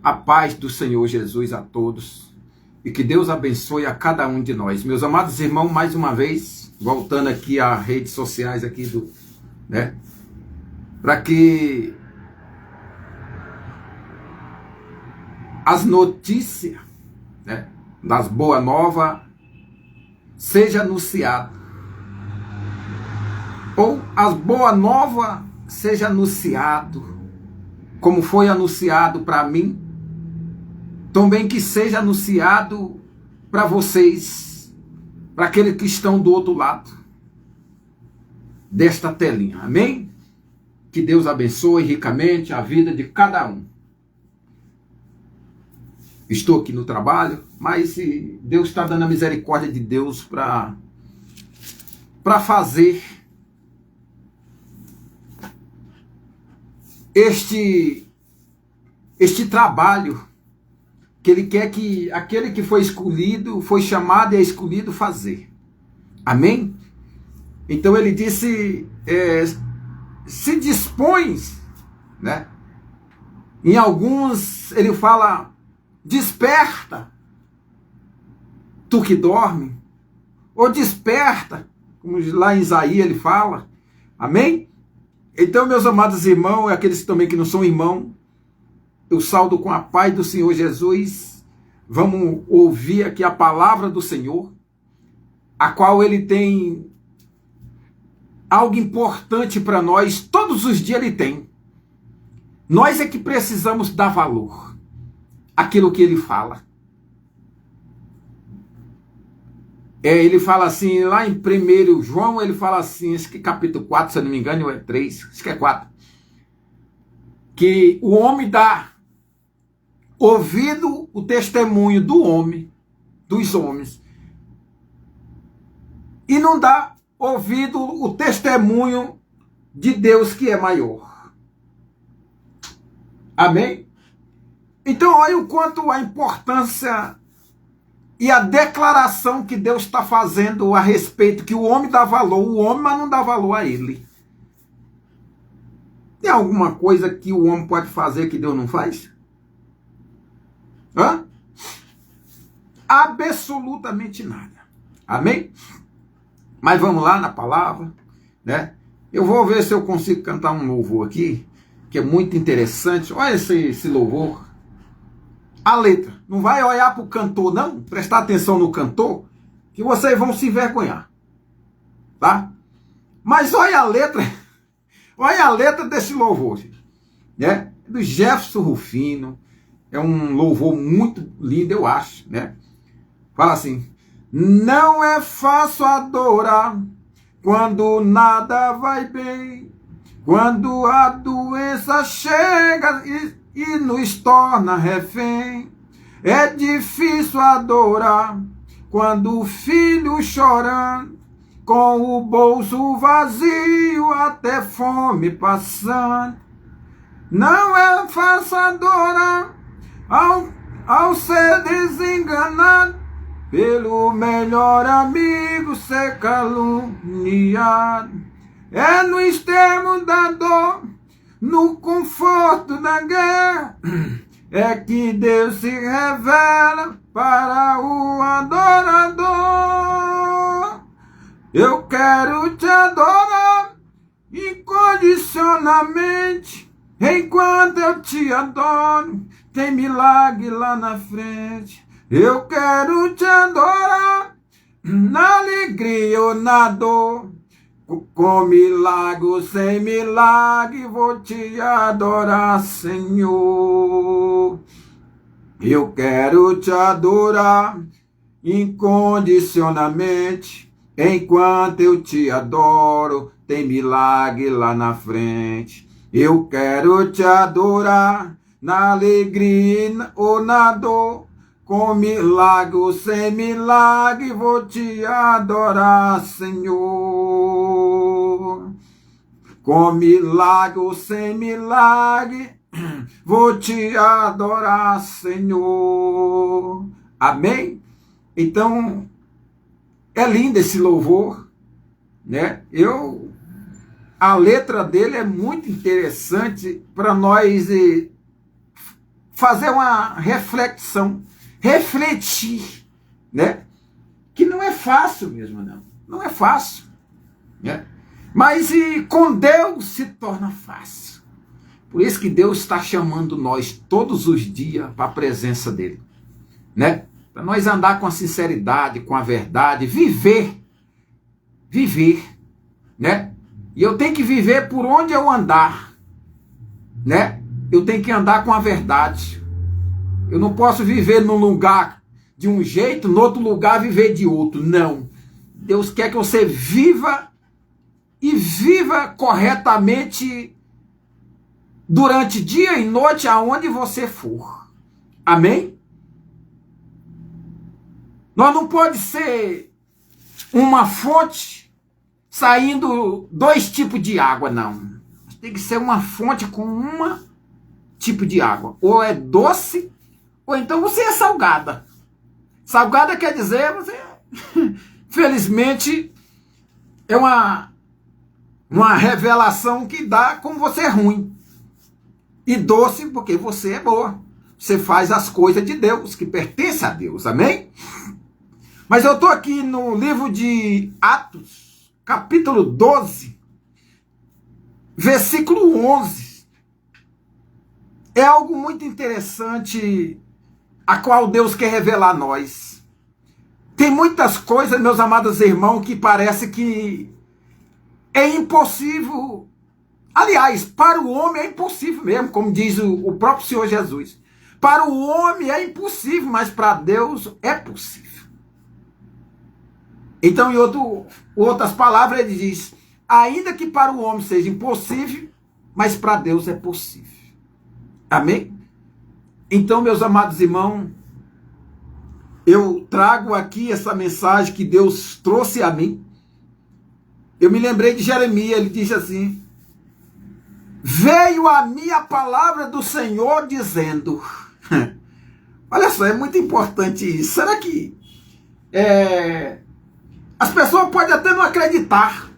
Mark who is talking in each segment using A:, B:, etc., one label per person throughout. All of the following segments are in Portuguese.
A: A paz do Senhor Jesus a todos e que Deus abençoe a cada um de nós. Meus amados irmãos, mais uma vez, voltando aqui às redes sociais aqui para que as notícias, das boas novas seja anunciado, ou as boas novas seja anunciado, como foi anunciado para mim, também que seja anunciado para vocês, para aqueles que estão do outro lado desta telinha. Amém? Que Deus abençoe ricamente a vida de cada um. Estou aqui no trabalho, mas Deus está dando a misericórdia de Deus para fazer este trabalho que Ele quer que aquele que foi escolhido, foi chamado e é escolhido fazer. Amém? Então Ele disse, se dispõe, Em alguns Ele fala, desperta, tu que dorme, ou desperta, como lá em Isaías Ele fala. Amém? Então, meus amados irmãos, e aqueles também que não são irmãos, eu saúdo com a paz do Senhor Jesus. Vamos ouvir aqui a palavra do Senhor, a qual Ele tem algo importante para nós, todos os dias Ele tem. Nós é que precisamos dar valor àquilo que Ele fala. Ele fala assim, lá em 1 João, ele fala assim, acho que capítulo 4, se eu não me engano, ou é 3, acho que é 4, que o homem dá ouvido o testemunho do homem, dos homens, e não dá ouvido o testemunho de Deus que é maior. Amém? Então, olha o quanto a importância e a declaração que Deus está fazendo a respeito, que o homem dá valor, o homem, mas não dá valor a ele. Tem alguma coisa que o homem pode fazer que Deus não faz? Hã? Absolutamente nada. Amém? Mas vamos lá na palavra, Eu vou ver se eu consigo cantar um louvor aqui, que é muito interessante. Olha esse louvor. A letra. Não vai olhar para o cantor, não. Prestar atenção no cantor, que vocês vão se envergonhar. Tá? Mas olha a letra. Olha a letra desse louvor. Do Jefferson Rufino. É um louvor muito lindo, eu acho. Fala assim. Não é fácil adorar quando nada vai bem. Quando a doença chega e nos torna refém. É difícil adorar quando o filho chorando, com o bolso vazio, até fome passando. Não é fácil adorar ao ser desenganado, pelo melhor amigo ser caluniado. É no extremo da dor, no conforto da guerra, é que Deus se revela para o adorador. Eu quero te adorar incondicionalmente. Enquanto eu te adoro, tem milagre lá na frente. Eu quero te adorar na alegria ou na dor. Com milagre ou sem milagre, vou te adorar, Senhor. Eu quero te adorar incondicionalmente. Enquanto eu te adoro, tem milagre lá na frente. Eu quero te adorar na alegria ou na dor. Com milagre ou sem milagre, vou te adorar, Senhor. Com milagre ou sem milagre, vou te adorar, Senhor. Amém? Então, é lindo esse louvor, A letra dele é muito interessante para nós fazer uma reflexão, refletir, né? Que não é fácil mesmo, não. Não é fácil, né? Mas com Deus se torna fácil. Por isso que Deus está chamando nós todos os dias para a presença dele, né? Para nós andar com a sinceridade, com a verdade, viver, né? E eu tenho que viver por onde eu andar, né? Eu tenho que andar com a verdade. Eu não posso viver num lugar de um jeito, no outro lugar viver de outro. Não. Deus quer que você viva e viva corretamente durante dia e noite aonde você for. Amém? Nós não pode ser uma fonte saindo 2 tipos de água, não. Tem que ser uma fonte com um tipo de água. Ou é doce, ou então você é salgada. Salgada quer dizer, você, felizmente, é uma revelação que dá como você é ruim. E doce porque você é boa. Você faz as coisas de Deus, que pertencem a Deus. Amém? Mas eu estou aqui no livro de Atos, capítulo 12, versículo 11. É algo muito interessante, a qual Deus quer revelar a nós. Tem muitas coisas, meus amados irmãos, que parece que é impossível. Aliás, para o homem é impossível mesmo, como diz o próprio Senhor Jesus. Para o homem é impossível, mas para Deus é possível. Então, em outras palavras, ele diz, ainda que para o homem seja impossível, mas para Deus é possível. Amém? Então, meus amados irmãos, eu trago aqui essa mensagem que Deus trouxe a mim. Eu me lembrei de Jeremias, ele diz assim, veio a mim a palavra do Senhor dizendo, olha só, é muito importante isso. Será que as pessoas podem até não acreditar.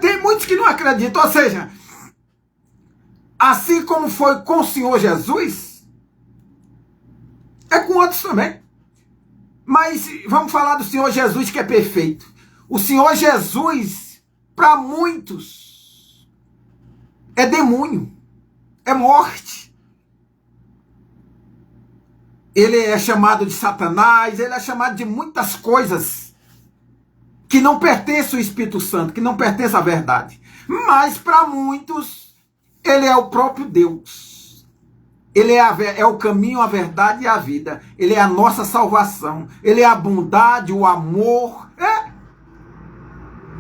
A: Tem muitos que não acreditam, ou seja, assim como foi com o Senhor Jesus, é com outros também. Mas vamos falar do Senhor Jesus, que é perfeito. O Senhor Jesus, para muitos, é demônio, é morte. Ele é chamado de Satanás, ele é chamado de muitas coisas que não pertencem ao Espírito Santo, que não pertencem à verdade. Mas para muitos, ele é o próprio Deus. Ele é o caminho, a verdade e a vida. Ele é a nossa salvação. Ele é a bondade, o amor.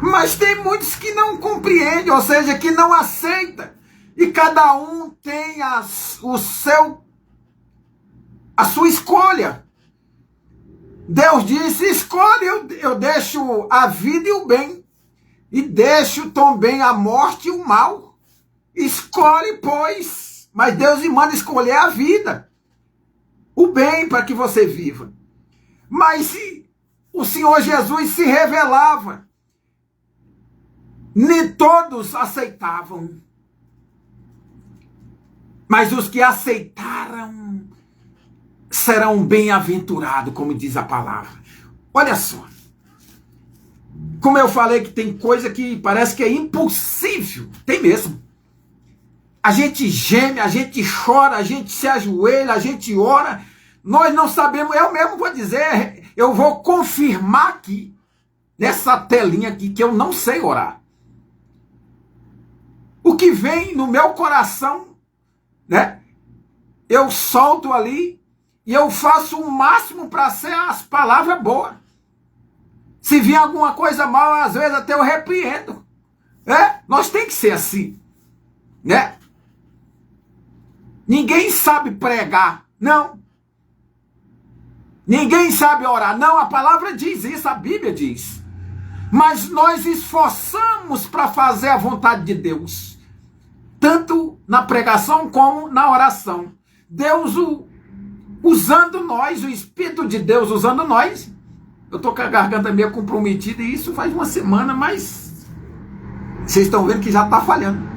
A: Mas tem muitos que não compreendem, ou seja, que não aceitam. E cada um tem a sua escolha. Deus disse, escolhe, eu deixo a vida e o bem. E deixo também a morte e o mal. Escolhe, pois. Mas Deus lhe manda escolher a vida. O bem para que você viva. Mas o Senhor Jesus se revelava. Nem todos aceitavam. Mas os que aceitaram serão bem-aventurados, como diz a palavra. Olha só. Como eu falei que tem coisa que parece que é impossível. Tem mesmo. A gente geme, a gente chora, a gente se ajoelha, a gente ora. Nós não sabemos, eu mesmo vou dizer, eu vou confirmar aqui, nessa telinha aqui, que eu não sei orar. O que vem no meu coração, né? Eu solto ali e eu faço o máximo para ser as palavras boas. Se vir alguma coisa mal, às vezes até eu repreendo. Nós tem que ser assim, né? Ninguém sabe pregar, não. Ninguém sabe orar, não. A palavra diz isso, a Bíblia diz. Mas nós esforçamos para fazer a vontade de Deus, tanto na pregação como na oração. Deus usando nós, o Espírito de Deus usando nós. Eu estou com a garganta meio comprometida e isso faz uma semana, mas vocês estão vendo que já está falhando.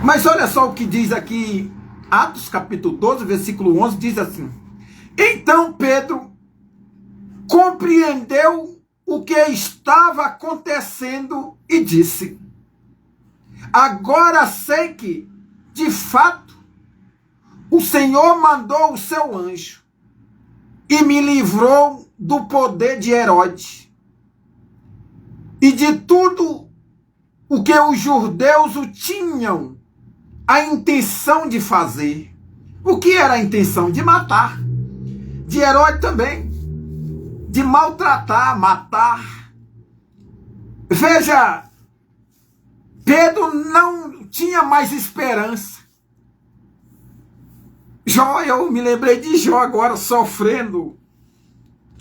A: Mas olha só o que diz aqui, Atos capítulo 12, versículo 11, diz assim: então Pedro compreendeu o que estava acontecendo e disse: agora sei que, de fato, o Senhor mandou o seu anjo e me livrou do poder de Herodes e de tudo o que os judeus o tinham a intenção de fazer. O que era a intenção? De matar. De Herodes também. De maltratar, matar. Veja, Pedro não tinha mais esperança. Jó, eu me lembrei de Jó agora, sofrendo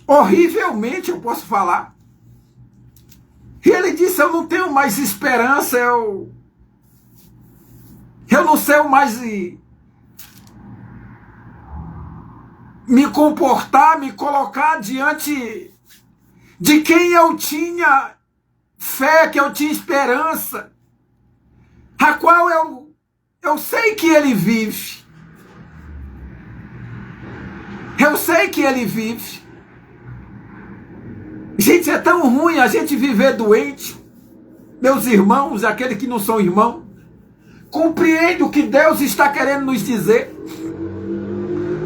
A: horrivelmente, eu posso falar. E ele disse: eu não tenho mais esperança, eu não sei mais me comportar, me colocar diante de quem eu tinha fé, que eu tinha esperança, a qual eu sei que ele vive. Eu sei que ele vive. Gente, é tão ruim a gente viver doente. Meus irmãos, aqueles que não são irmãos, compreende o que Deus está querendo nos dizer.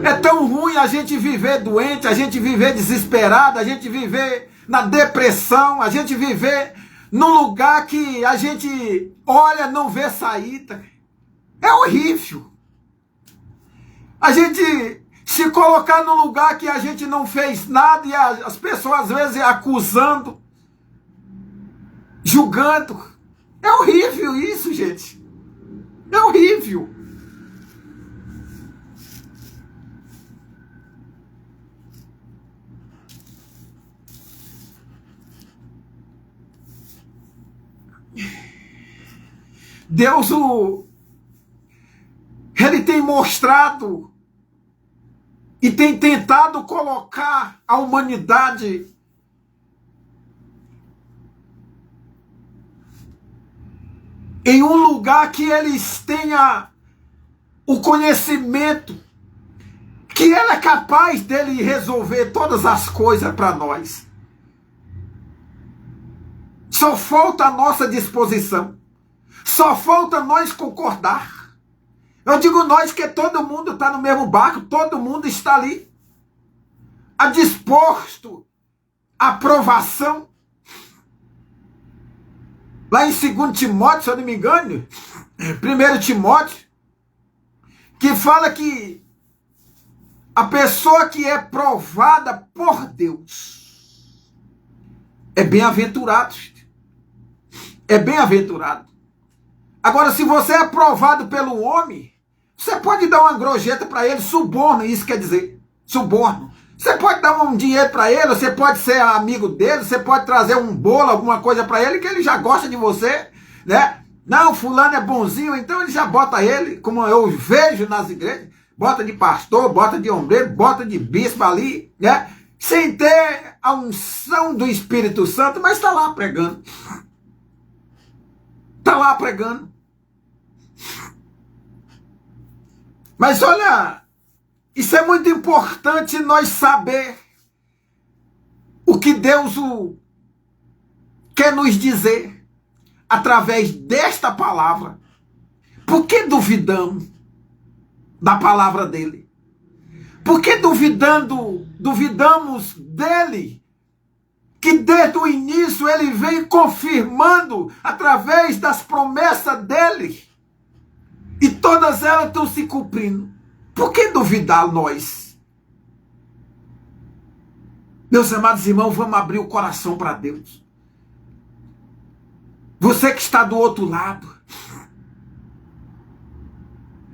A: É tão ruim a gente viver doente, a gente viver desesperado, a gente viver na depressão, a gente viver num lugar que a gente olha, não vê saída. É horrível. A gente se colocar num lugar que a gente não fez nada e as pessoas às vezes acusando, julgando. É horrível isso, gente. É horrível. Deus, ele tem mostrado e tem tentado colocar a humanidade em um lugar que eles tenham o conhecimento, que ele é capaz dele resolver todas as coisas para nós. Só falta a nossa disposição. Só falta nós concordar. Eu digo nós que todo mundo está no mesmo barco, todo mundo está ali, a disposto, a aprovação. Lá em 2 Timóteo, se eu não me engano, 1 Timóteo, que fala que a pessoa que é provada por Deus é bem-aventurado. É bem-aventurado. Agora, se você é provado pelo homem, você pode dar uma gorjeta para ele, suborno, isso quer dizer, suborno. Você pode dar um dinheiro para ele, você pode ser amigo dele, você pode trazer um bolo, alguma coisa para ele, que ele já gosta de você, né? Não, fulano é bonzinho, então ele já bota ele, como eu vejo nas igrejas, bota de pastor, bota de ombreiro, bota de bispo ali, né? Sem ter a unção do Espírito Santo, mas está lá pregando. Está lá pregando. Mas olha, isso é muito importante nós saber o que Deus quer nos dizer através desta palavra. Por que duvidamos da palavra dele? Por que duvidamos dele? Que desde o início ele vem confirmando através das promessas dele. E todas elas estão se cumprindo. Por que duvidar nós? Meus amados irmãos, vamos abrir o coração para Deus. Você que está do outro lado,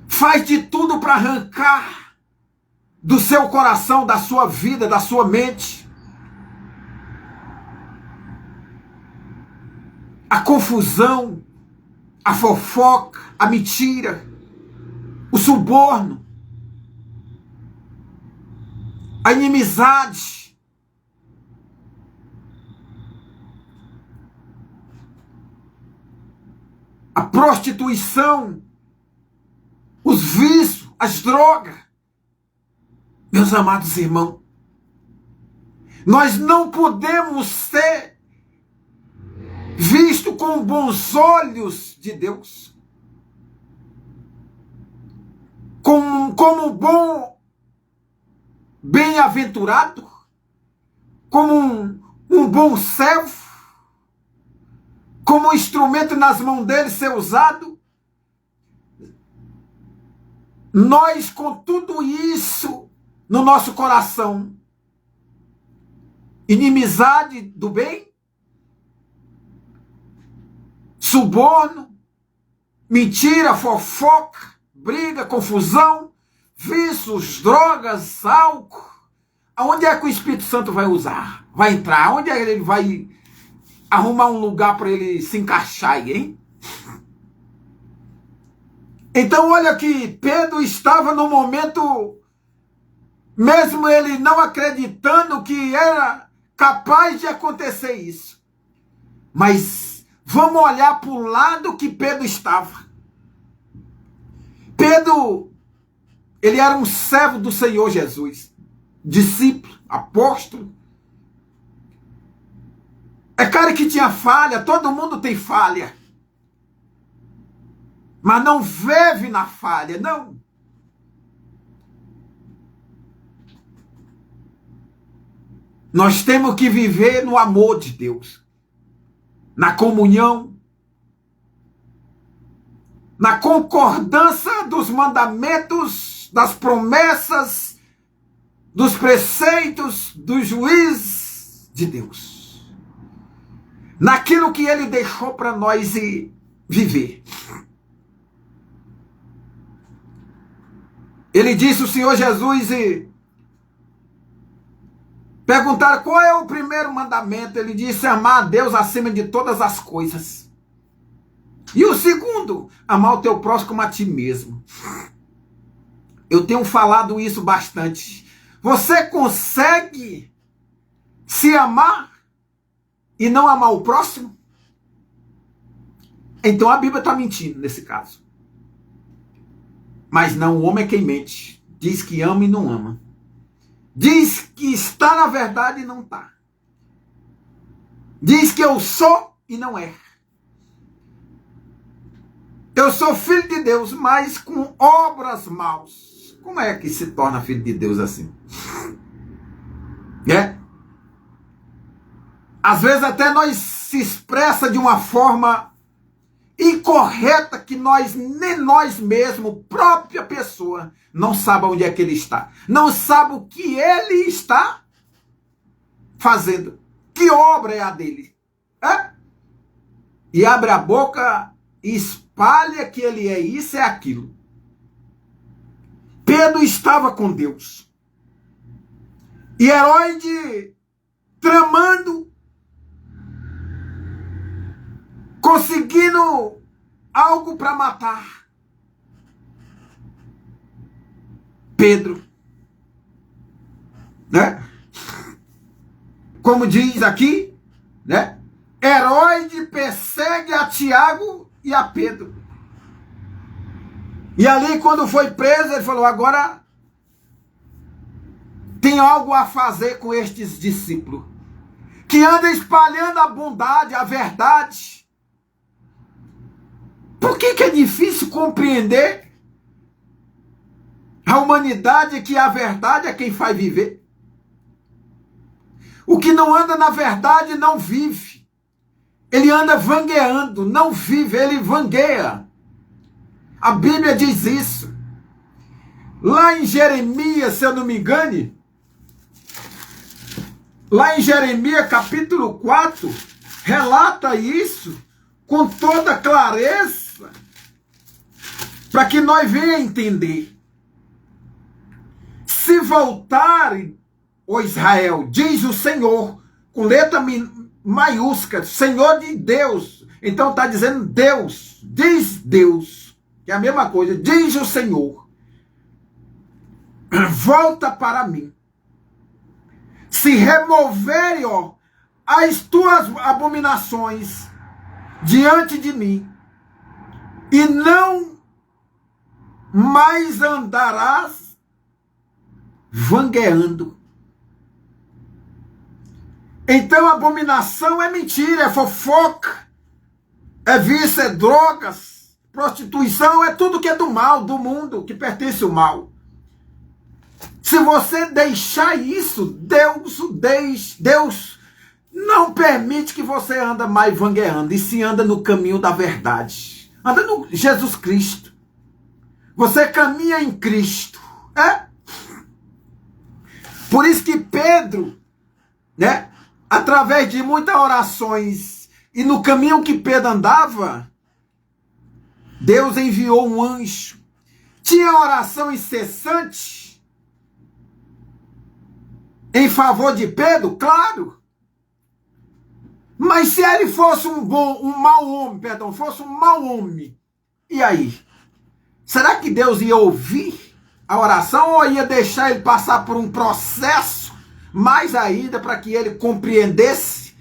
A: faz de tudo para arrancar do seu coração, da sua vida, da sua mente, a confusão, a fofoca, a mentira, o suborno, a inimizade, a prostituição, as drogas. Meus amados irmãos, nós não podemos ser vistos com bons olhos de Deus, como bom bem-aventurado, como um bom servo, como um instrumento nas mãos dele ser usado. Nós, com tudo isso no nosso coração, inimizade do bem, suborno, mentira, fofoca, briga, confusão, vícios, drogas, álcool. Aonde é que o Espírito Santo vai usar? Vai entrar? Aonde é que ele vai arrumar um lugar para ele se encaixar aí, hein? Então olha que Pedro estava no momento, mesmo ele não acreditando que era capaz de acontecer isso. Mas vamos olhar para o lado que Pedro estava. Pedro, ele era um servo do Senhor Jesus, discípulo, apóstolo. É cara que tinha falha, todo mundo tem falha. Mas não vive na falha, não. Nós temos que viver no amor de Deus, na comunhão, na concordância dos mandamentos, das promessas, dos preceitos, dos juízes de Deus. Naquilo que ele deixou para nós viver. Ele disse, o Senhor Jesus, e perguntaram qual é o primeiro mandamento. Ele disse, amar a Deus acima de todas as coisas. E o segundo, amar o teu próximo como a ti mesmo. Eu tenho falado isso bastante. Você consegue se amar e não amar o próximo? Então a Bíblia está mentindo nesse caso. Mas não, o homem é quem mente. Diz que ama e não ama. Diz que está na verdade e não está. Diz que eu sou e não é. Eu sou filho de Deus, mas com obras maus. Como é que se torna filho de Deus assim? Às vezes até nós se expressa de uma forma incorreta que nem nós mesmos, própria pessoa, não sabe onde é que ele está. Não sabe o que ele está fazendo. Que obra é a dele? E abre a boca e espalha que ele é isso, é aquilo. Pedro estava com Deus. E Herodes tramando, conseguindo algo para matar Pedro, né? Como diz aqui, né? Herodes persegue a Tiago e a Pedro. E ali, quando foi preso, ele falou, agora tem algo a fazer com estes discípulos, que andam espalhando a bondade, a verdade. Por que é difícil compreender a humanidade, que a verdade é quem faz viver? O que não anda na verdade não vive. Ele anda vangueando, não vive, ele vangueia. A Bíblia diz isso. Lá em Jeremias, se eu não me engane, lá em Jeremias capítulo 4, relata isso com toda clareza, para que nós venhamos entender. Se voltarem, ó Israel, diz o Senhor, com letra maiúscula, Senhor de Deus. Então está dizendo Deus, diz Deus, que é a mesma coisa, diz o Senhor. Volta para mim. Se removerem, ó, as tuas abominações diante de mim, e não mais andarás vangueando. Então abominação é mentira, é fofoca, é vício, é drogas, prostituição, é tudo que é do mal, do mundo, que pertence ao mal. Se você deixar isso, Deus não permite que você anda mais vangueando, e se anda no caminho da verdade. Anda no Jesus Cristo. Você caminha em Cristo. É? Por isso que Pedro, né, através de muitas orações, e no caminho que Pedro andava, Deus enviou um anjo. Tinha oração incessante em favor de Pedro, claro. Mas se ele fosse um mau homem, e aí? Será que Deus ia ouvir a oração ou ia deixar ele passar por um processo mais ainda para que ele compreendesse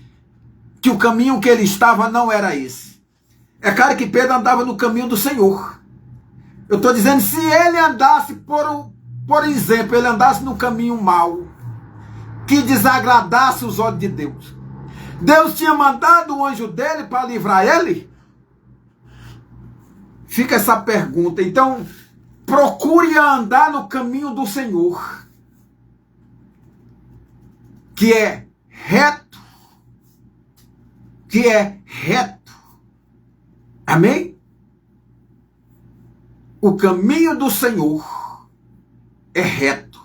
A: que o caminho que ele estava não era esse? É claro que Pedro andava no caminho do Senhor. Eu estou dizendo, se ele andasse, por exemplo, ele andasse no caminho mau, que desagradasse os olhos de Deus, Deus tinha mandado o anjo dele para livrar ele? Fica essa pergunta. Então, procure andar no caminho do Senhor, que é reto. Amém? O caminho do Senhor é reto.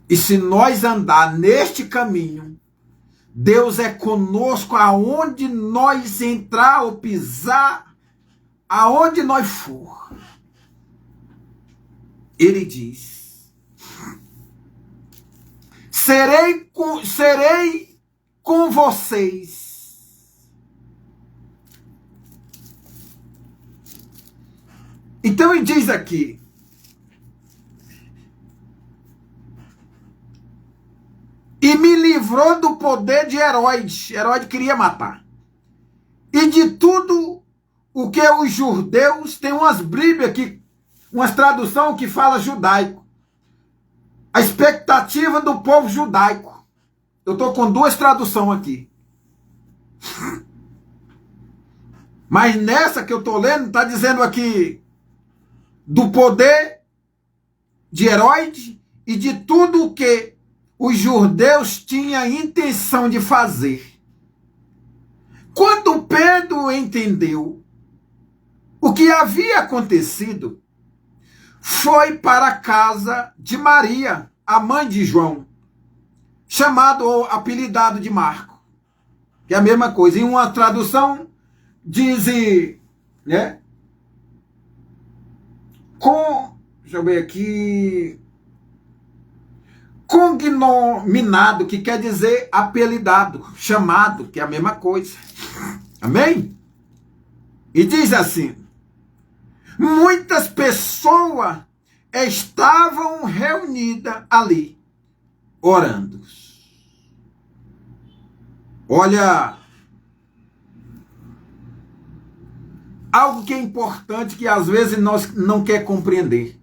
A: E se nós andar neste caminho, Deus é conosco aonde nós entrar ou pisar, aonde nós for. Ele diz: serei com vocês. Então ele diz aqui: e me livrou do poder de Herodes. Herodes queria matar. E de tudo o que os judeus, tem umas bíblias aqui, umas traduções que fala judaico. A expectativa do povo judaico. Eu estou com duas traduções aqui. Mas nessa que eu estou lendo, está dizendo aqui do poder de Herodes e de tudo o que os judeus tinham a intenção de fazer. Quando Pedro entendeu o que havia acontecido, foi para a casa de Maria, a mãe de João, chamado ou apelidado de Marco, que é a mesma coisa. Em uma tradução diz, né, deixa eu ver aqui, cognominado, que quer dizer apelidado, chamado, que é a mesma coisa. Amém? E diz assim: muitas pessoas estavam reunidas ali, orando. Olha, algo que é importante, que às vezes nós não quer compreender.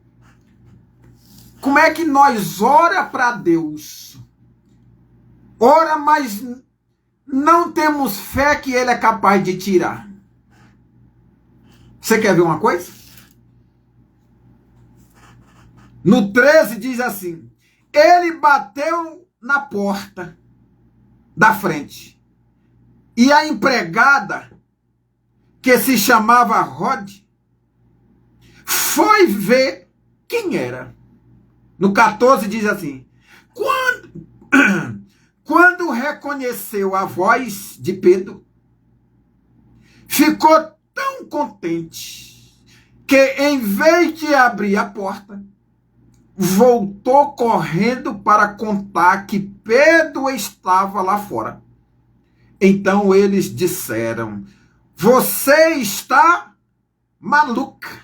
A: Como é que nós ora para Deus? Ora, mas não temos fé que Ele é capaz de tirar. Você quer ver uma coisa? No 13 diz assim: ele bateu na porta da frente, e a empregada, que se chamava Rod, foi ver quem era. No 14 diz assim: quando reconheceu a voz de Pedro, ficou tão contente que, em vez de abrir a porta, voltou correndo para contar que Pedro estava lá fora. Então eles disseram: você está maluca.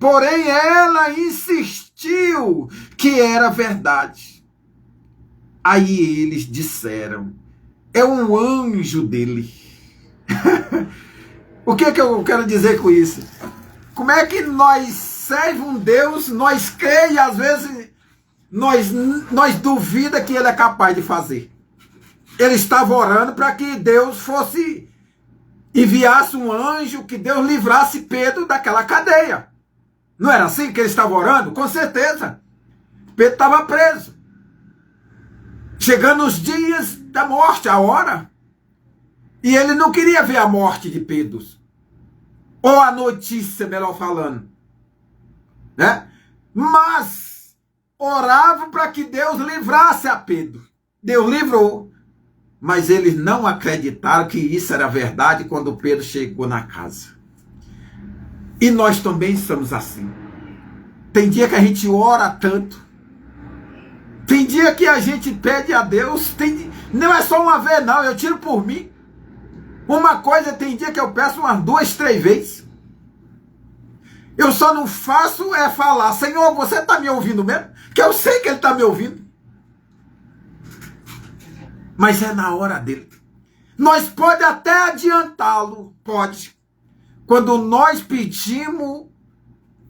A: Porém, ela insistiu que era verdade. Aí eles disseram: é um anjo dele. O que eu quero dizer com isso? Como é que nós servemos um Deus, nós cremos e às vezes nós duvida que ele é capaz de fazer? Ele estava orando para que Deus enviasse um anjo, que Deus livrasse Pedro daquela cadeia. Não era assim que ele estava orando? Com certeza. Pedro estava preso. Chegando os dias da morte, a hora. E ele não queria ver a morte de Pedro. Ou a notícia, melhor falando. Né? Mas orava para que Deus livrasse a Pedro. Deus livrou. Mas eles não acreditaram que isso era verdade quando Pedro chegou na casa. E nós também estamos assim. Tem dia que a gente ora tanto. Tem dia que a gente pede a Deus. Não é só uma vez não, eu tiro por mim. Uma coisa, tem dia que eu peço umas 2, 3 vezes. Eu só não faço é falar, Senhor, você está me ouvindo mesmo? Que eu sei que ele está me ouvindo. Mas é na hora dele. Nós pode até adiantá-lo, pode. Quando nós pedimos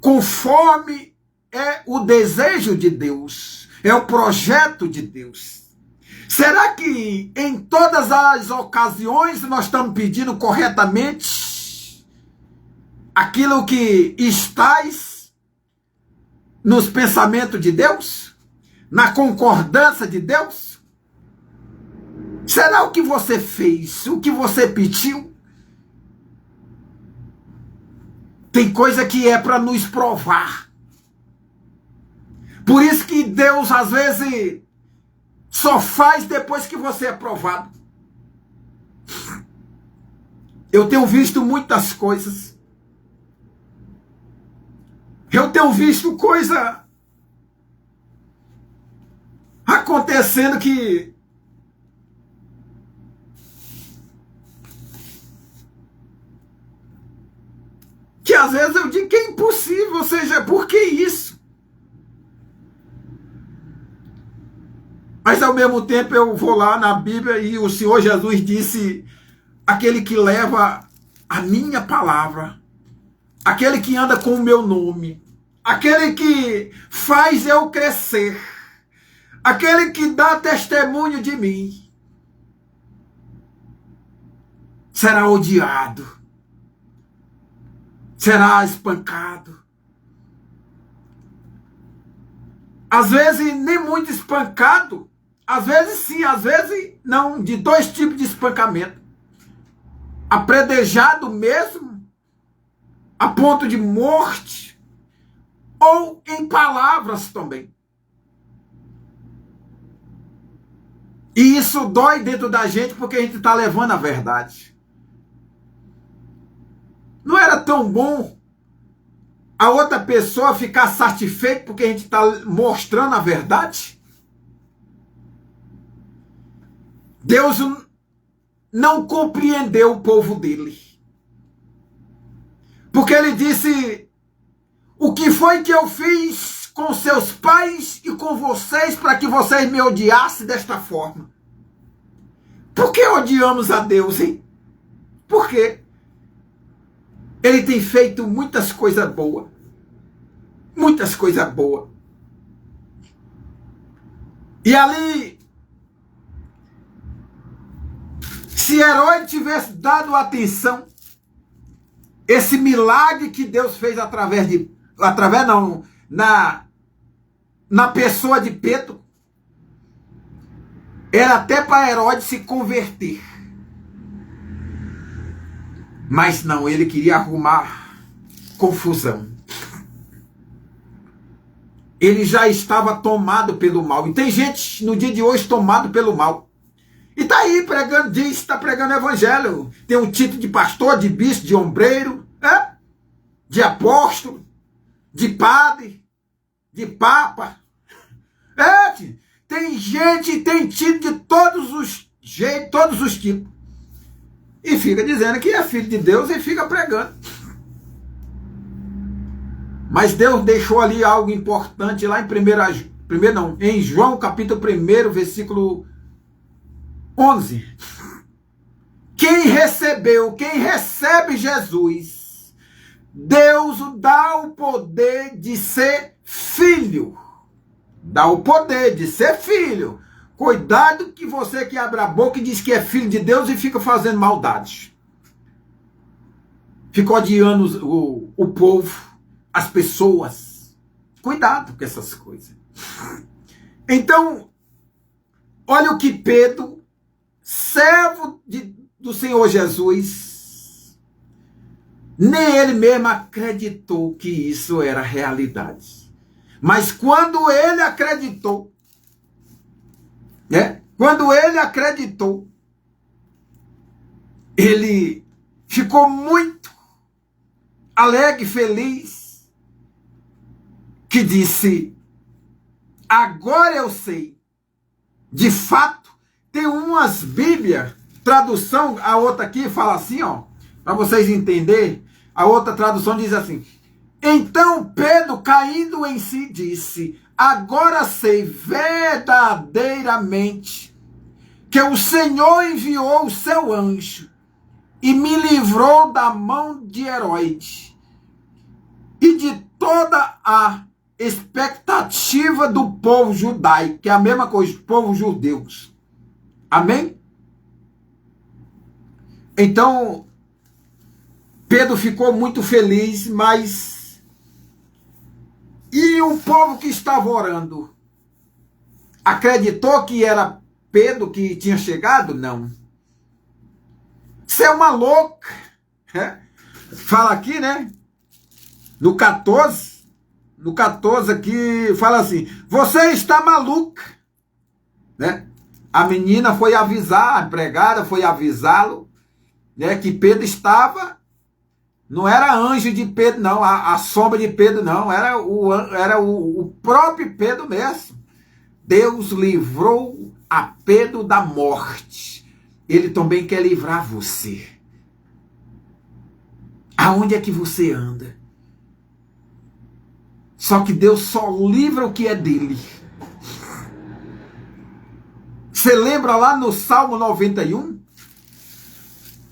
A: conforme é o desejo de Deus, é o projeto de Deus. Será que em todas as ocasiões nós estamos pedindo corretamente aquilo que estás nos pensamentos de Deus? Na concordância de Deus? Será o que você fez, o que você pediu? Tem coisa que é para nos provar. Por isso que Deus, às vezes, só faz depois que você é provado. Eu tenho visto muitas coisas. Eu tenho visto coisa acontecendo que às vezes eu digo que é impossível, ou seja, por que isso? Mas ao mesmo tempo eu vou lá na Bíblia e o Senhor Jesus disse, aquele que leva a minha palavra, aquele que anda com o meu nome, aquele que faz eu crescer, aquele que dá testemunho de mim, será odiado, será espancado. Às vezes nem muito espancado, às vezes sim, às vezes não, de 2 tipos de espancamento. Apredejado mesmo, a ponto de morte, ou em palavras também. E isso dói dentro da gente porque a gente está levando a verdade. Não era tão bom a outra pessoa ficar satisfeita porque a gente está mostrando a verdade? Deus não compreendeu o povo dele. Porque ele disse, o que foi que eu fiz com seus pais e com vocês para que vocês me odiassem desta forma? Por que odiamos a Deus, hein? Por quê? Ele tem feito muitas coisas boas. Muitas coisas boas. E ali, se Herodes tivesse dado atenção, esse milagre que Deus fez na pessoa de Pedro, era até para Herodes se converter. Mas não, ele queria arrumar confusão. Ele já estava tomado pelo mal. E tem gente no dia de hoje tomado pelo mal. E está aí pregando, diz, está pregando o evangelho. Tem um título de pastor, de bispo, de ombreiro, de apóstolo, de padre, de papa. Tem gente, tem título de todos os jeitos, todos os tipos. E fica dizendo que é filho de Deus e fica pregando. Mas Deus deixou ali algo importante lá em João capítulo 1, versículo 11. Quem recebe Jesus, Deus Deus dá o poder de ser filho. Dá o poder de ser filho. Cuidado que você que abre a boca e diz que é filho de Deus e fica fazendo maldade. Fica odiando o povo, as pessoas. Cuidado com essas coisas. Então, olha o que Pedro, servo do Senhor Jesus, nem ele mesmo acreditou que isso era realidade. Mas quando ele acreditou, ele ficou muito alegre, feliz, que disse: agora eu sei. De fato, tem umas Bíblias, tradução, a outra aqui fala assim, ó, para vocês entenderem, a outra tradução diz assim: então Pedro, caindo em si, disse: agora sei verdadeiramente que o Senhor enviou o seu anjo e me livrou da mão de Herodes e de toda a expectativa do povo judaico, que é a mesma coisa, do povo judeu. Amém? Então, Pedro ficou muito feliz, mas... E o povo que estava orando acreditou que era Pedro que tinha chegado? Não. Você é uma louca. Fala aqui, né? No 14 aqui, fala assim: você está maluca. Né? A menina foi avisar, a empregada foi avisá-lo, né, que Pedro estava... Não era anjo de Pedro, não, a sombra de Pedro, não, era o próprio Pedro mesmo. Deus livrou a Pedro da morte. Ele também quer livrar você. Aonde é que você anda? Só que Deus só livra o que é dele. Você lembra lá no Salmo 91?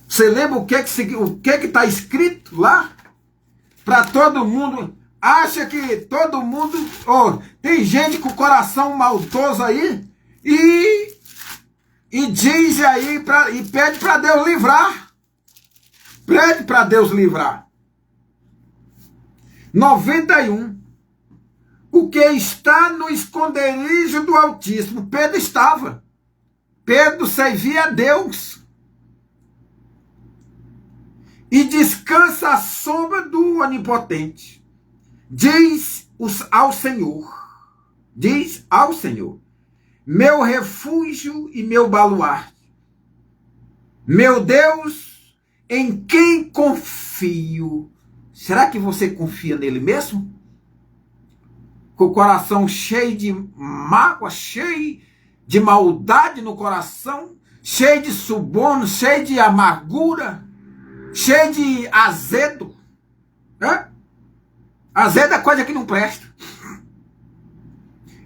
A: Você lembra o que está escrito lá? Para todo mundo. Acha que todo mundo... tem gente com o coração maldoso aí e diz aí, e pede para Deus livrar. Pede para Deus livrar. 91. O que está no esconderijo do Altíssimo. Pedro estava. Pedro servia a Deus. E descansa à sombra do Onipotente. Diz ao Senhor, meu refúgio e meu baluarte, meu Deus, em quem confio. Será que você confia nele mesmo? Com o coração cheio de mágoa, cheio de maldade no coração, cheio de suborno, cheio de amargura, cheio de azedo. Azedo é coisa que não presta.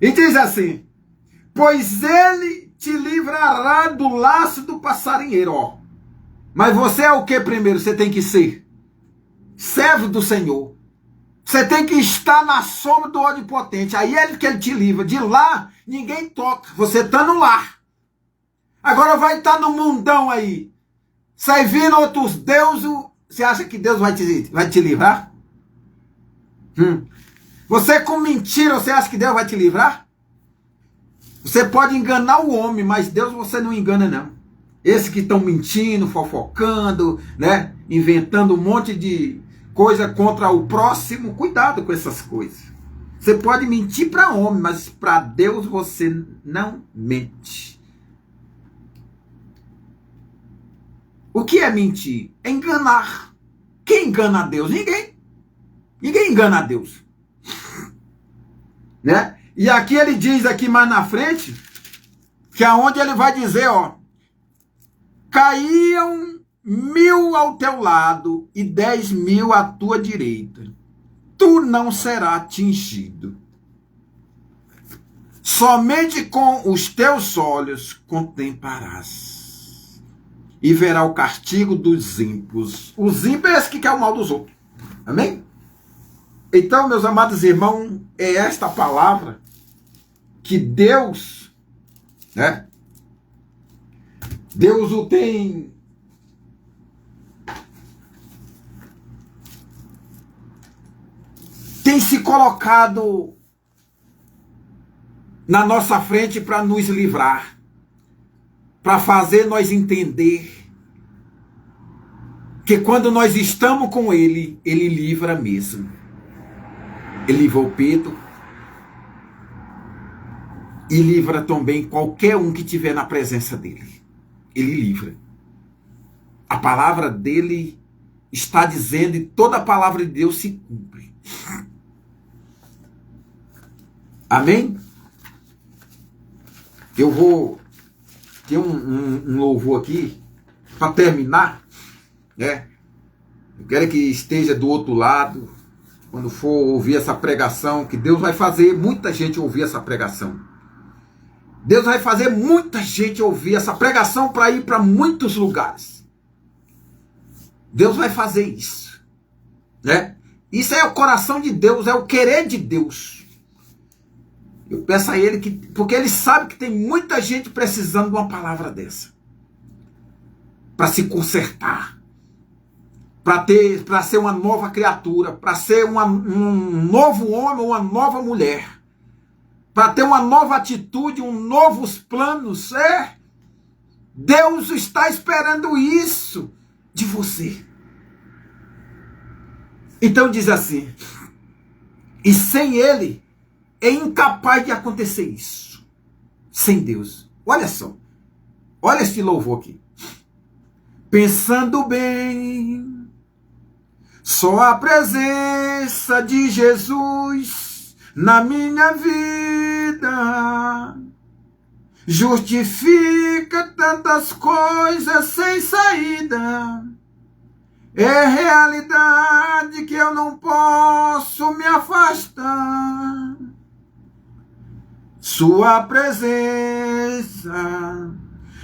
A: E diz assim: pois ele te livrará do laço do passarinheiro. Mas você é o que primeiro? Você tem que ser servo do Senhor. Você tem que estar na sombra do Onipotente. Aí é que ele te livra. De lá, ninguém toca. Você está no lar. Agora vai estar no mundão aí, servindo outros deuses. Você acha que Deus vai te livrar? Você com mentira, você acha que Deus vai te livrar? Você pode enganar o homem, mas Deus você não engana, não. Esses que estão mentindo, fofocando, né, inventando um monte de coisa contra o próximo, cuidado com essas coisas. Você pode mentir para homem, mas para Deus você não mente. O que é mentir? É enganar. Quem engana a Deus? Ninguém. Ninguém engana a Deus. Né? E aqui ele diz aqui mais na frente, que é onde ele vai dizer, caíam 1000 ao teu lado e 10.000 à tua direita. Tu não serás atingido. Somente com os teus olhos contemplarás. E verá o castigo dos ímpios. Os ímpios é esse que quer o mal dos outros. Amém? Então, meus amados irmãos, é esta palavra que Deus, né? Deus o tem se colocado na nossa frente para nos livrar, para fazer nós entender que quando nós estamos com Ele, Ele livra mesmo. Ele livrou Pedro e livra também qualquer um que estiver na presença dele. Ele livra. A palavra dele está dizendo e toda a palavra de Deus se cumpre. Amém? Eu vou ter um louvor aqui para terminar, né? Eu quero que esteja do outro lado quando for ouvir essa pregação, que Deus vai fazer muita gente ouvir essa pregação. Deus vai fazer muita gente ouvir essa pregação para ir para muitos lugares. Deus vai fazer isso, né? Isso é o coração de Deus, é o querer de Deus. Eu peço a Ele, porque Ele sabe que tem muita gente precisando de uma palavra dessa. Para se consertar. Para ser uma nova criatura. Para ser um novo homem ou uma nova mulher. Para ter uma nova atitude, novos planos. Deus está esperando isso de você. Então diz assim. E sem Ele, é incapaz de acontecer isso. Sem Deus. Olha só. Olha este louvor aqui. Pensando bem, só a presença de Jesus na minha vida justifica tantas coisas sem saída. É realidade que eu não posso me afastar. Sua presença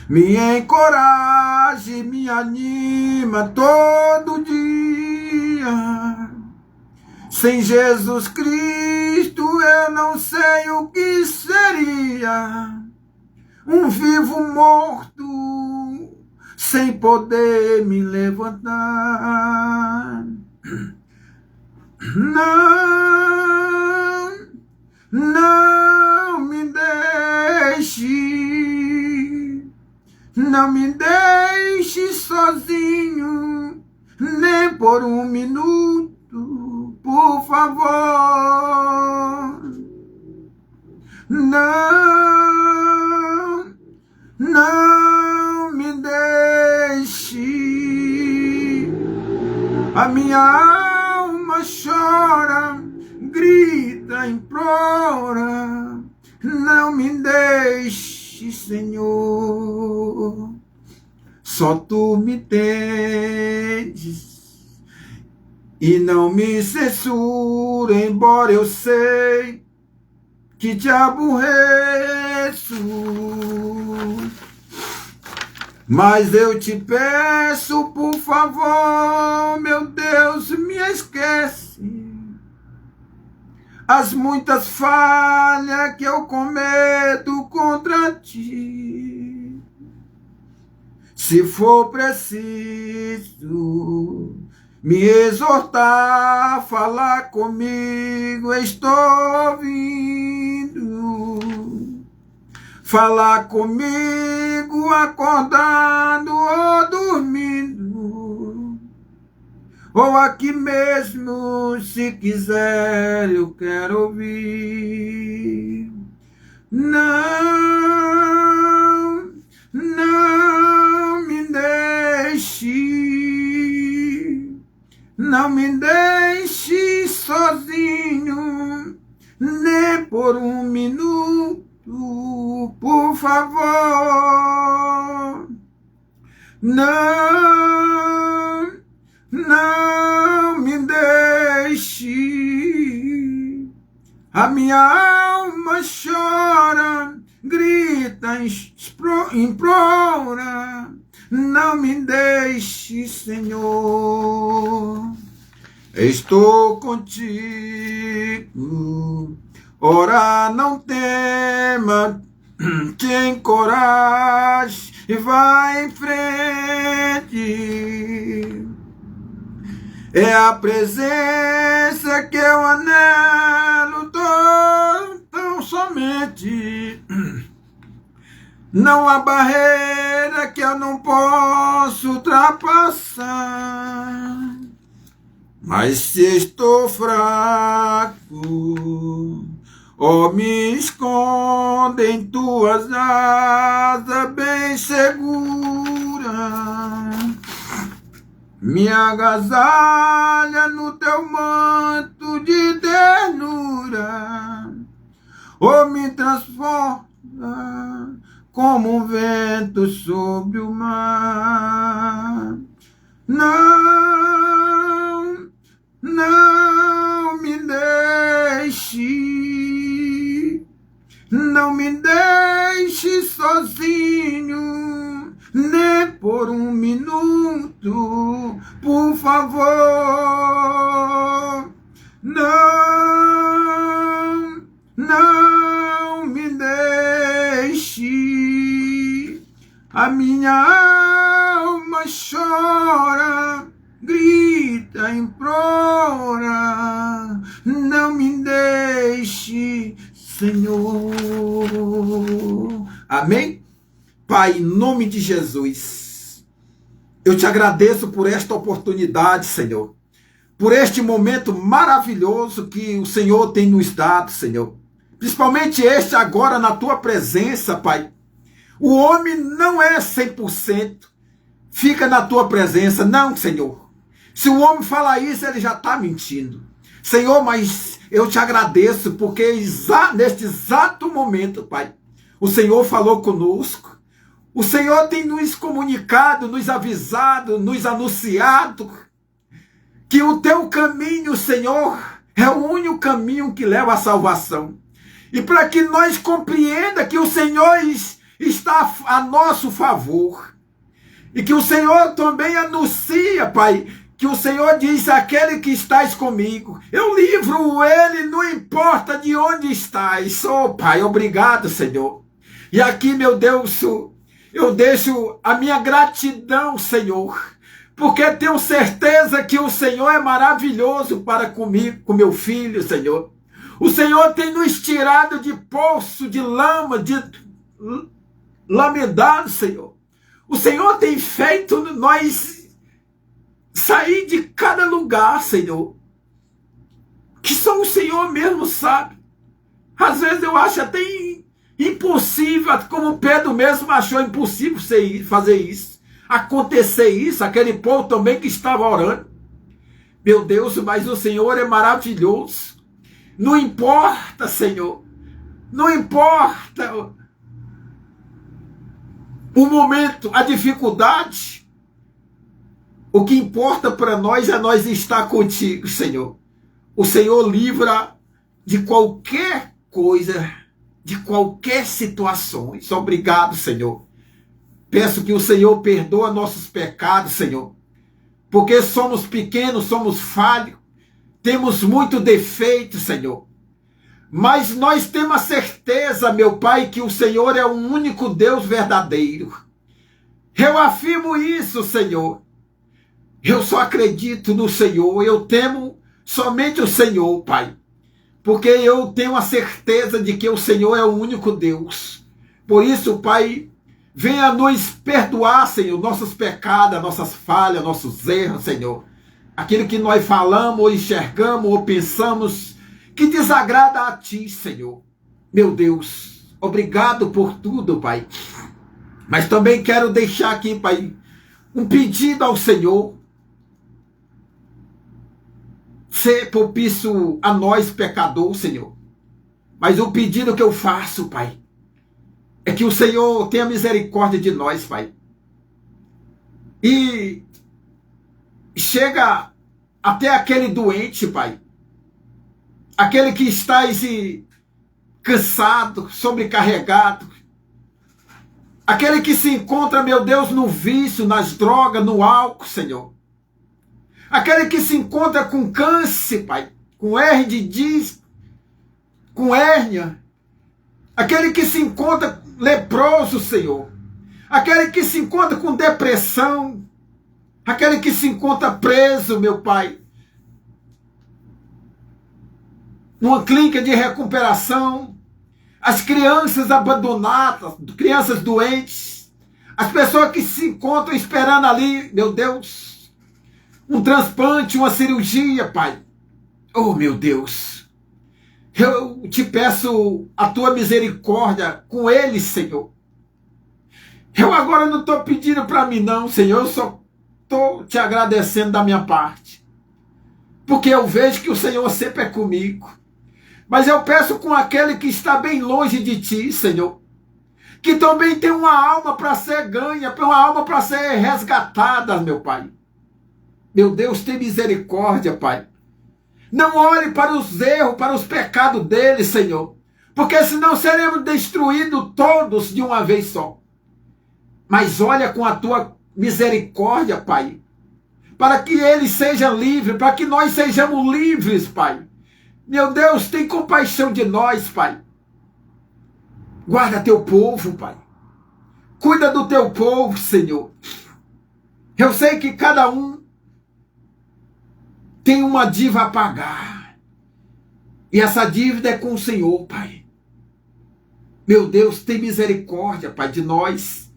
A: me encoraja e me anima todo dia. Sem Jesus Cristo eu não sei o que seria. Um vivo morto sem poder me levantar. Não me deixe sozinho, nem por um minuto, por favor. Não me deixe. A minha alma chora, grita, implora. Não me deixe, Senhor. Só Tu me entendes e não me censura, embora eu sei que Te aborreço. Mas eu Te peço, por favor, meu Deus, me esquece as muitas falhas que eu cometo contra Ti. Se for preciso me exortar, falar comigo, estou ouvindo. Falar comigo, acordando ou dormindo. Ou aqui mesmo, se quiser, eu quero ouvir. Não me deixe sozinho, nem por um minuto, por favor. Não me deixe. A minha alma chora, grita, implora. Não me deixe, Senhor. Estou contigo, ora não tema, te encoraje e vai em frente. É a presença que eu anelo tão somente. Não há barreira que eu não possa ultrapassar. Mas se estou fraco, ó, me esconde em tuas asas bem segura. Me agasalha no teu manto de ternura, ou me transforma como um vento sobre o mar. Não me deixe sozinho, nem por um minuto, por favor. Não me deixe. A minha alma chora, grita, implora. Não me deixe, Senhor. Amém? Pai, em nome de Jesus, eu te agradeço por esta oportunidade, Senhor, por este momento maravilhoso que o Senhor tem nos dado, Senhor. Principalmente este agora na tua presença, Pai. O homem não é 100%, fica na tua presença, não, Senhor. Se o homem falar isso, ele já está mentindo. Senhor, mas eu te agradeço porque neste exato momento, Pai, o Senhor falou conosco. O Senhor tem nos comunicado, nos avisado, nos anunciado que o teu caminho, Senhor, é o único caminho que leva à salvação. E para que nós compreenda que o Senhor está a nosso favor. E que o Senhor também anuncia, Pai, que o Senhor diz, aquele que estás comigo, eu livro ele, não importa de onde estás. Oh, Pai, obrigado, Senhor. E aqui, meu Deus, eu deixo a minha gratidão, Senhor, porque tenho certeza que o Senhor é maravilhoso para comigo, com meu filho, Senhor. O Senhor tem nos tirado de poço, de lama, de lamedado, Senhor. O Senhor tem feito nós sair de cada lugar, Senhor, que só o Senhor mesmo sabe. Às vezes eu acho até impossível, como Pedro mesmo achou impossível fazer isso, acontecer isso, aquele povo também que estava orando. Meu Deus, mas o Senhor é maravilhoso. Não importa, Senhor, não importa o momento, a dificuldade, o que importa para nós é nós estar contigo, Senhor. O Senhor livra de qualquer coisa, de qualquer situação. Obrigado, Senhor. Peço que o Senhor perdoa nossos pecados, Senhor, porque somos pequenos, somos falhos, temos muito defeito, Senhor. Mas nós temos a certeza, meu Pai, que o Senhor é o único Deus verdadeiro. Eu afirmo isso, Senhor. Eu só acredito no Senhor, eu temo somente o Senhor, Pai. Porque eu tenho a certeza de que o Senhor é o único Deus. Por isso, Pai, venha nos perdoar, Senhor, nossos pecados, nossas falhas, nossos erros, Senhor. Aquilo que nós falamos, ou enxergamos, ou pensamos, que desagrada a Ti, Senhor. Meu Deus, obrigado por tudo, Pai. Mas também quero deixar aqui, Pai, um pedido ao Senhor. Ser propício a nós, pecador, Senhor. Mas o pedido que eu faço, Pai, é que o Senhor tenha misericórdia de nós, Pai. E chega até aquele doente, Pai. Aquele que está cansado, sobrecarregado. Aquele que se encontra, meu Deus, no vício, nas drogas, no álcool, Senhor. aquele que se encontra com câncer, Pai, com hernia de disco, com hérnia, aquele que se encontra leproso, Senhor, aquele que se encontra com depressão, aquele que se encontra preso, meu Pai, numa clínica de recuperação, as crianças abandonadas, crianças doentes, as pessoas que se encontram esperando ali, meu Deus, um transplante, uma cirurgia, Pai. Oh, meu Deus, eu te peço a tua misericórdia com eles, Senhor. Eu agora não estou pedindo para mim não, Senhor, eu só estou te agradecendo da minha parte, porque eu vejo que o Senhor sempre é comigo. Mas eu peço com aquele que está bem longe de ti, Senhor, que também tem uma alma para ser ganha, uma alma para ser resgatada, meu Pai. Meu Deus, tem misericórdia, Pai. Não olhe para os erros, para os pecados deles, Senhor, porque senão seremos destruídos todos de uma vez só. Mas olha com a tua misericórdia, Pai, para que eles sejam livres, para que nós sejamos livres, Pai. Meu Deus, tem compaixão de nós, Pai. Guarda teu povo, Pai. Cuida do teu povo, Senhor. Eu sei que cada um tem uma dívida a pagar. E essa dívida é com o Senhor, Pai. Meu Deus, tem misericórdia, Pai, de nós.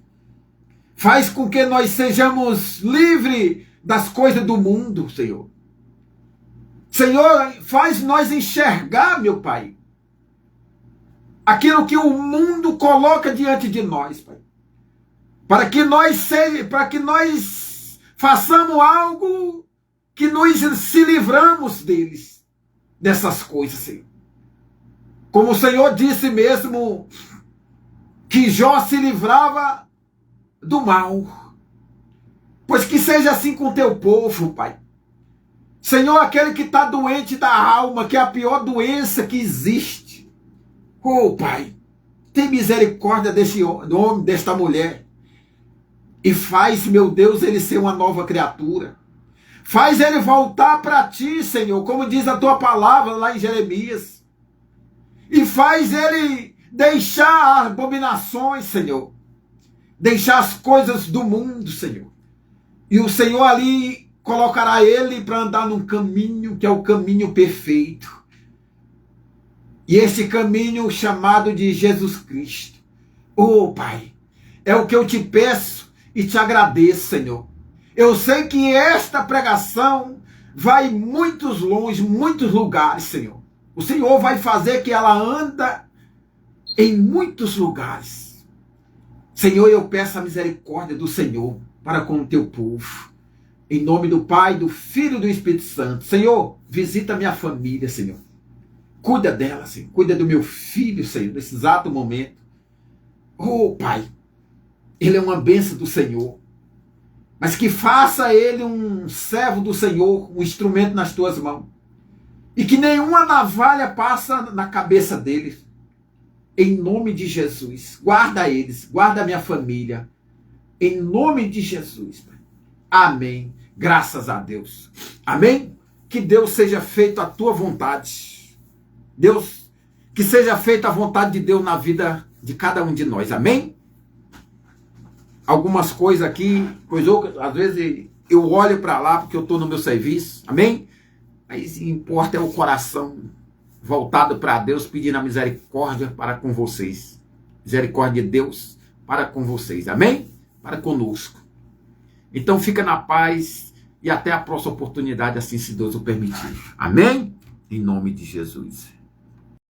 A: Faz com que nós sejamos livres das coisas do mundo, Senhor. Senhor, faz nós enxergar, meu Pai, aquilo que o mundo coloca diante de nós, Pai. Para que nós façamos algo que nós se livramos deles, dessas coisas, Senhor. Como o Senhor disse mesmo, que Jó se livrava do mal. Pois que seja assim com o teu povo, Pai. Senhor, aquele que está doente da alma, que é a pior doença que existe. Oh, Pai, tem misericórdia desse homem, desta mulher. E faz, meu Deus, ele ser uma nova criatura. Faz ele voltar para ti, Senhor, como diz a tua palavra lá em Jeremias. E faz ele deixar as abominações, Senhor. Deixar as coisas do mundo, Senhor. E o Senhor ali colocará ele para andar num caminho que é o caminho perfeito. E esse caminho chamado de Jesus Cristo. Oh, Pai, é o que eu te peço e te agradeço, Senhor. Eu sei que esta pregação vai muitos longe, muitos lugares, Senhor. O Senhor vai fazer que ela anda em muitos lugares. Senhor, eu peço a misericórdia do Senhor para com o teu povo. Em nome do Pai, do Filho e do Espírito Santo. Senhor, visita minha família, Senhor. Cuida dela, Senhor. Cuida do meu filho, Senhor, nesse exato momento. Oh, Pai, ele é uma bênção do Senhor. Mas que faça ele um servo do Senhor, um instrumento nas tuas mãos. E que nenhuma navalha passa na cabeça dele. Em nome de Jesus. Guarda eles, guarda a minha família. Em nome de Jesus, Pai. Amém. Graças a Deus. Amém? Que Deus seja feito a tua vontade. Deus, que seja feita a vontade de Deus na vida de cada um de nós. Amém? Algumas coisas aqui, pois às vezes eu olho para lá porque eu estou no meu serviço. Amém? Mas importa é o coração voltado para Deus, pedindo a misericórdia para com vocês. Misericórdia de Deus para com vocês. Amém? Para conosco. Então fica na paz e até a próxima oportunidade, assim se Deus o permitir. Amém? Em nome de Jesus.